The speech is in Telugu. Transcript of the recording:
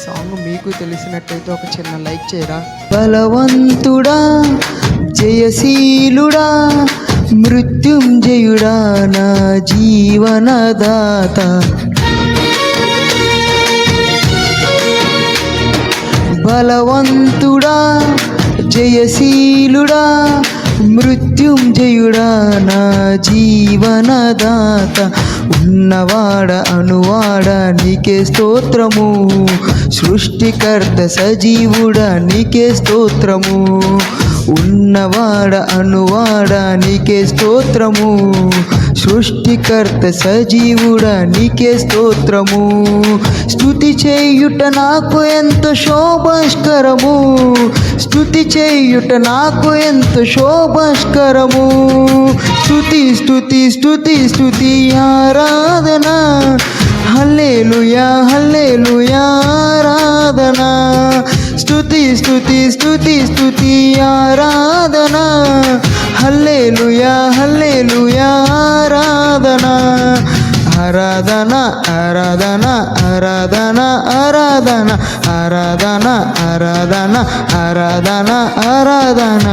సాంగ్ మీకు తెలిసినట్టయితే ఒక చిన్న లైక్ చేయరా. బలవంతుడా, జయశీలుడా, మృత్యుంజయుడా, నా జీవనదాత. బలవంతుడా, జయశీలుడా, మృత్యుంజయుడా, నా జీవనదాత. ఉన్నవాడ అనువాడ నీకే స్తోత్రము, సృష్టికర్త సజీవుడా నీకే స్తోత్రము. ఉన్నవాడ అనువాడ నీకే స్తోత్రము, సృష్టికర్త సజీవుడా నీకే స్తోత్రము. స్తుతి చేయుట నాకు ఎంతో శోభస్కరము, స్తుతి చేయుట నాకు ఎంతో శోభస్కరము. స్తుతి స్తుతి స్తుతి స్తుతి ఆరాధన, హల్లెలూయా హల్లెలూయా ఆరాధన. స్తుతి స్తుతి స్తుతి స్తుతి ఆరాధన, హల్లెలూయా హల్లెలూయా ఆరాధన. ఆరాధన ఆరాధన ఆరాధన ఆరాధన ఆరాధన ఆరాధన ఆరాధన ఆరాధన.